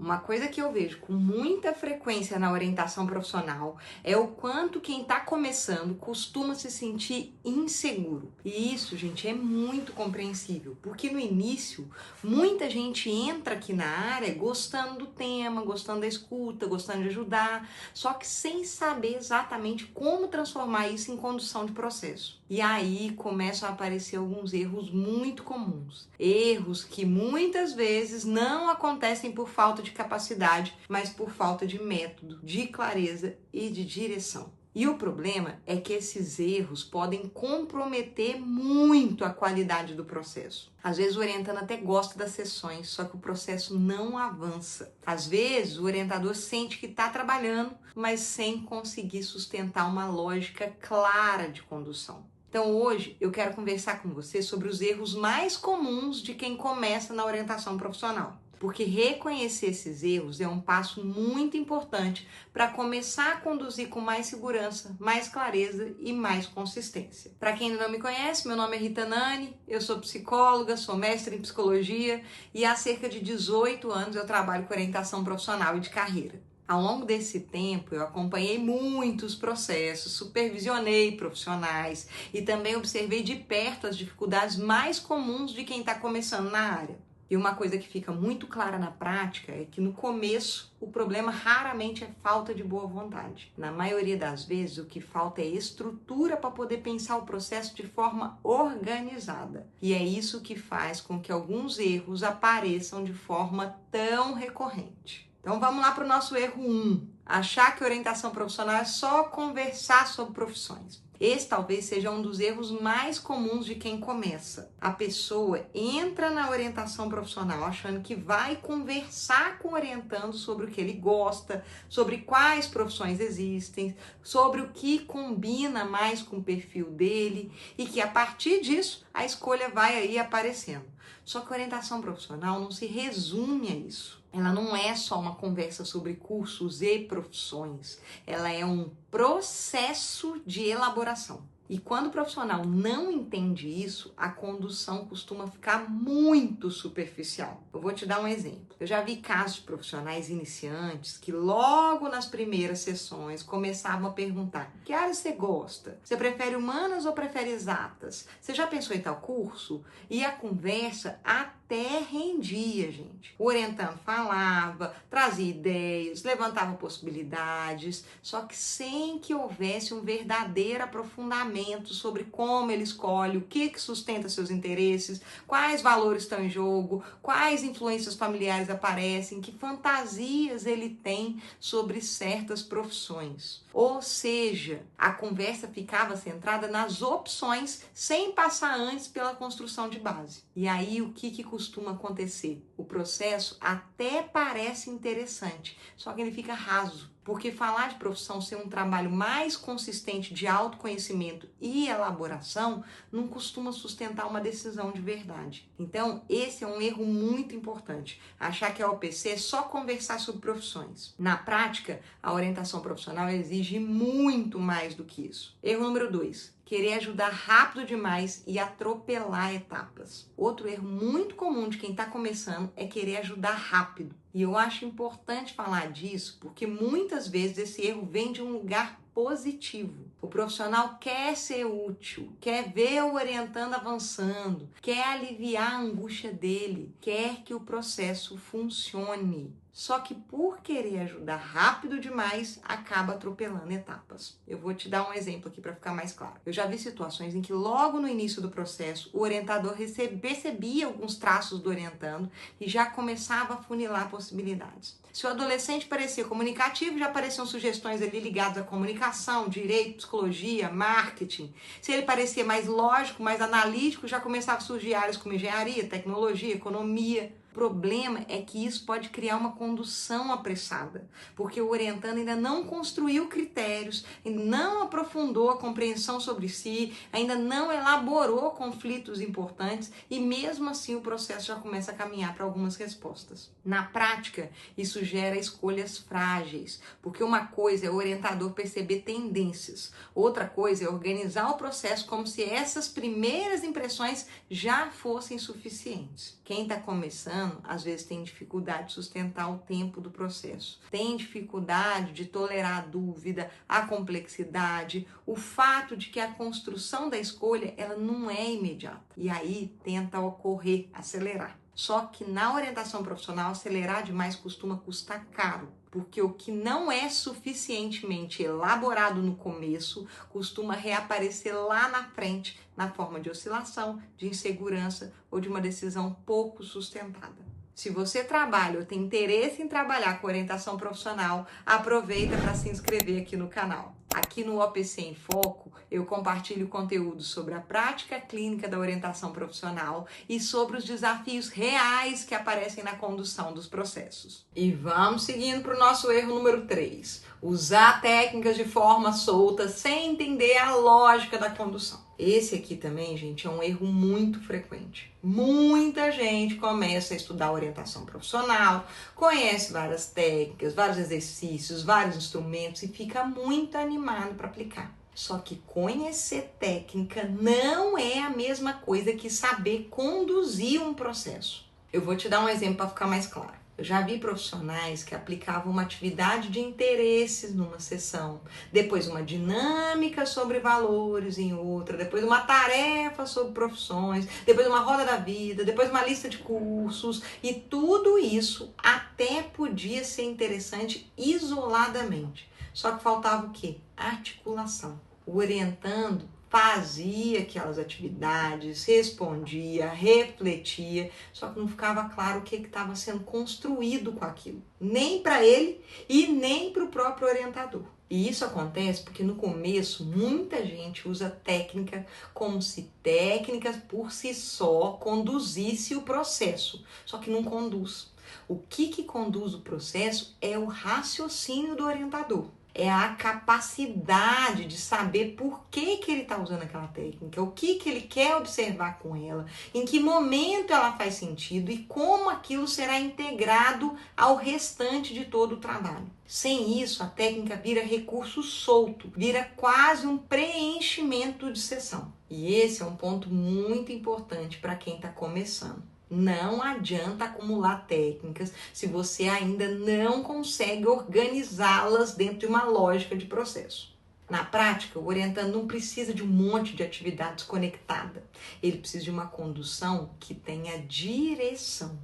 Uma coisa que eu vejo com muita frequência na orientação profissional é o quanto quem está começando costuma se sentir inseguro. E isso, gente, é muito compreensível, porque no início muita gente entra aqui na área gostando do tema, gostando da escuta, gostando de ajudar, só que sem saber exatamente como transformar isso em condução de processo. E aí começam a aparecer alguns erros muito comuns. Erros que muitas vezes não acontecem por falta de capacidade, mas por falta de método, de clareza e de direção. E o problema é que esses erros podem comprometer muito a qualidade do processo. Às vezes o orientando até gosta das sessões, só que o processo não avança. Às vezes o orientador sente que está trabalhando, mas sem conseguir sustentar uma lógica clara de condução. Então hoje eu quero conversar com você sobre os erros mais comuns de quem começa na orientação profissional. Porque reconhecer esses erros é um passo muito importante para começar a conduzir com mais segurança, mais clareza e mais consistência. Para quem ainda não me conhece, meu nome é Rita Nani, eu sou psicóloga, sou mestre em psicologia e há cerca de 18 anos eu trabalho com orientação profissional e de carreira. Ao longo desse tempo, eu acompanhei muitos processos, supervisionei profissionais e também observei de perto as dificuldades mais comuns de quem está começando na área. E uma coisa que fica muito clara na prática é que no começo o problema raramente é falta de boa vontade. Na maioria das vezes o que falta é estrutura para poder pensar o processo de forma organizada. E é isso que faz com que alguns erros apareçam de forma tão recorrente. Então vamos lá para o nosso erro 1. Achar que orientação profissional é só conversar sobre profissões. Esse talvez seja um dos erros mais comuns de quem começa. A pessoa entra na orientação profissional achando que vai conversar com o orientando sobre o que ele gosta, sobre quais profissões existem, sobre o que combina mais com o perfil dele e que a partir disso a escolha vai aí aparecendo. Só que a orientação profissional não se resume a isso. Ela não é só uma conversa sobre cursos e profissões. Ela é um processo de elaboração. E quando o profissional não entende isso, a condução costuma ficar muito superficial. Eu vou te dar um exemplo. Eu já vi casos de profissionais iniciantes que logo nas primeiras sessões começavam a perguntar: que área você gosta? Você prefere humanas ou prefere exatas? Você já pensou em tal curso? E a conversa até rendia, gente. O orientando falava, trazia ideias, levantava possibilidades, só que sem que houvesse um verdadeiro aprofundamento sobre como ele escolhe, o que sustenta seus interesses, quais valores estão em jogo, quais influências familiares aparecem, que fantasias ele tem sobre certas profissões. Ou seja, a conversa ficava centrada nas opções sem passar antes pela construção de base. E aí o que costuma acontecer? O processo até parece interessante, só que ele fica raso. Porque falar de profissão ser um trabalho mais consistente de autoconhecimento e elaboração não costuma sustentar uma decisão de verdade. Então, esse é um erro muito importante. Achar que a OPC é só conversar sobre profissões. Na prática, a orientação profissional exige muito mais do que isso. Erro número 2. Querer ajudar rápido demais e atropelar etapas. Outro erro muito comum de quem está começando é querer ajudar rápido. E eu acho importante falar disso porque muitas vezes esse erro vem de um lugar positivo. O profissional quer ser útil, quer ver o orientando avançando, quer aliviar a angústia dele, quer que o processo funcione. Só que por querer ajudar rápido demais, acaba atropelando etapas. Eu vou te dar um exemplo aqui para ficar mais claro. Eu já vi situações em que logo no início do processo, o orientador percebia alguns traços do orientando e já começava a funilar possibilidades. Se o adolescente parecia comunicativo, já apareciam sugestões ali ligadas à comunicação, direito, psicologia, marketing. Se ele parecia mais lógico, mais analítico, já começava a surgir áreas como engenharia, tecnologia, economia. O problema é que isso pode criar uma condução apressada, porque o orientando ainda não construiu critérios, ainda não aprofundou a compreensão sobre si, ainda não elaborou conflitos importantes e mesmo assim o processo já começa a caminhar para algumas respostas. Na prática, isso gera escolhas frágeis, porque uma coisa é o orientador perceber tendências, outra coisa é organizar o processo como se essas primeiras impressões já fossem suficientes. Quem está começando começando, às vezes tem dificuldade de sustentar o tempo do processo, tem dificuldade de tolerar a dúvida, a complexidade, o fato de que a construção da escolha ela não é imediata. E aí tenta ocorrer, acelerar. Só que na orientação profissional, acelerar demais costuma custar caro, porque o que não é suficientemente elaborado no começo costuma reaparecer lá na frente, na forma de oscilação, de insegurança ou de uma decisão pouco sustentada. Se você trabalha ou tem interesse em trabalhar com orientação profissional, aproveita para se inscrever aqui no canal. Aqui no OPC em Foco, eu compartilho conteúdo sobre a prática clínica da orientação profissional e sobre os desafios reais que aparecem na condução dos processos. E vamos seguindo para o nosso erro número 3. Usar técnicas de forma solta sem entender a lógica da condução. Esse aqui também, gente, é um erro muito frequente. Muita gente começa a estudar orientação profissional, conhece várias técnicas, vários exercícios, vários instrumentos e fica muito animado para aplicar. Só que conhecer técnica não é a mesma coisa que saber conduzir um processo. Eu vou te dar um exemplo para ficar mais claro. Eu já vi profissionais que aplicavam uma atividade de interesses numa sessão, depois uma dinâmica sobre valores em outra, depois uma tarefa sobre profissões, depois uma roda da vida, depois uma lista de cursos, e tudo isso até podia ser interessante isoladamente. Só que faltava o quê? Articulação. O orientando fazia aquelas atividades, respondia, refletia, só que não ficava claro o que estava sendo construído com aquilo, nem para ele e nem para o próprio orientador. E isso acontece porque no começo muita gente usa técnica como se técnicas por si só conduzisse o processo, só que não conduz. O que conduz o processo é o raciocínio do orientador. É a capacidade de saber por que ele está usando aquela técnica, o que ele quer observar com ela, em que momento ela faz sentido e como aquilo será integrado ao restante de todo o trabalho. Sem isso, a técnica vira recurso solto, vira quase um preenchimento de sessão. E esse é um ponto muito importante para quem está começando. Não adianta acumular técnicas se você ainda não consegue organizá-las dentro de uma lógica de processo. Na prática, o orientando não precisa de um monte de atividades conectadas. Ele precisa de uma condução que tenha direção.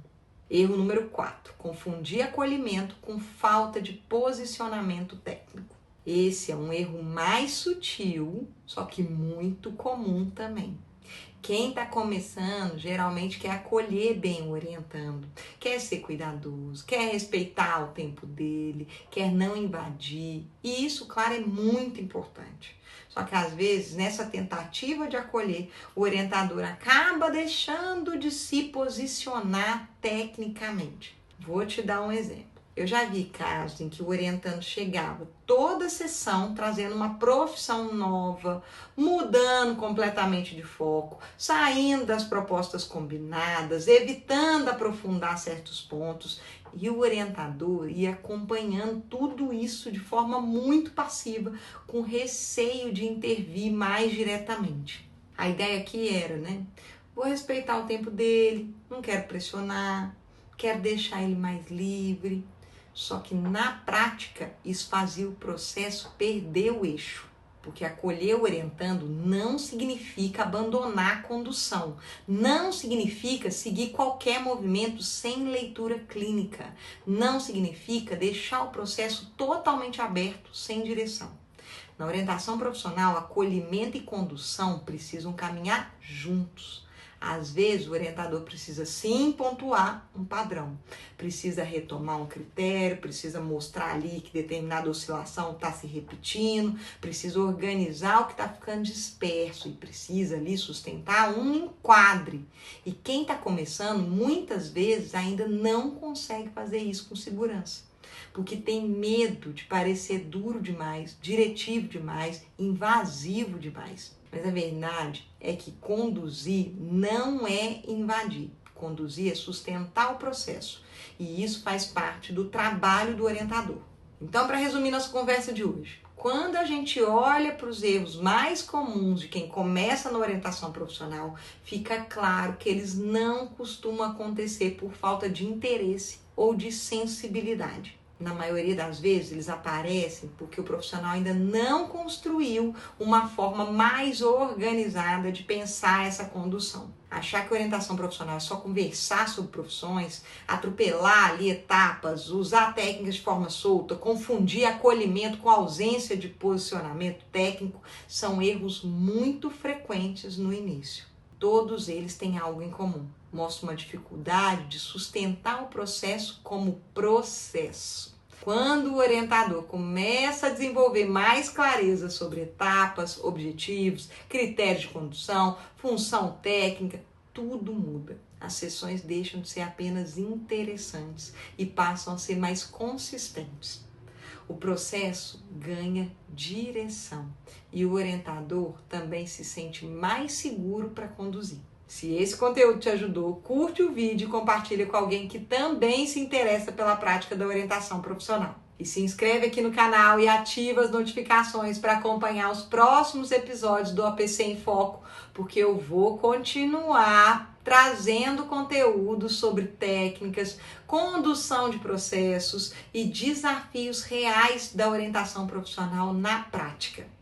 Erro número 4. Confundir acolhimento com falta de posicionamento técnico. Esse é um erro mais sutil, só que muito comum também. Quem está começando geralmente quer acolher bem o orientando, quer ser cuidadoso, quer respeitar o tempo dele, quer não invadir. E isso, claro, é muito importante. Só que às vezes, nessa tentativa de acolher, o orientador acaba deixando de se posicionar tecnicamente. Vou te dar um exemplo. Eu já vi casos em que o orientando chegava toda a sessão trazendo uma profissão nova, mudando completamente de foco, saindo das propostas combinadas, evitando aprofundar certos pontos, e o orientador ia acompanhando tudo isso de forma muito passiva, com receio de intervir mais diretamente. A ideia aqui era, vou respeitar o tempo dele, não quero pressionar, quero deixar ele mais livre. Só que na prática isso fazia o processo perder o eixo, porque acolher o orientando não significa abandonar a condução, não significa seguir qualquer movimento sem leitura clínica, não significa deixar o processo totalmente aberto, sem direção. Na orientação profissional, acolhimento e condução precisam caminhar juntos. Às vezes, o orientador precisa sim pontuar um padrão, precisa retomar um critério, precisa mostrar ali que determinada oscilação está se repetindo, precisa organizar o que está ficando disperso e precisa ali sustentar um enquadre. E quem está começando, muitas vezes, ainda não consegue fazer isso com segurança, porque tem medo de parecer duro demais, diretivo demais, invasivo demais. Mas a verdade é que conduzir não é invadir. Conduzir é sustentar o processo. E isso faz parte do trabalho do orientador. Então, para resumir nossa conversa de hoje, quando a gente olha para os erros mais comuns de quem começa na orientação profissional, fica claro que eles não costumam acontecer por falta de interesse ou de sensibilidade. Na maioria das vezes, eles aparecem porque o profissional ainda não construiu uma forma mais organizada de pensar essa condução. Achar que orientação profissional é só conversar sobre profissões, atropelar ali etapas, usar técnicas de forma solta, confundir acolhimento com ausência de posicionamento técnico, são erros muito frequentes no início. Todos eles têm algo em comum. Mostra uma dificuldade de sustentar o processo como processo. Quando o orientador começa a desenvolver mais clareza sobre etapas, objetivos, critérios de condução, função técnica, tudo muda. As sessões deixam de ser apenas interessantes e passam a ser mais consistentes. O processo ganha direção e o orientador também se sente mais seguro para conduzir. Se esse conteúdo te ajudou, curte o vídeo e compartilha com alguém que também se interessa pela prática da orientação profissional. E se inscreve aqui no canal e ativa as notificações para acompanhar os próximos episódios do APC em Foco, porque eu vou continuar trazendo conteúdo sobre técnicas, condução de processos e desafios reais da orientação profissional na prática.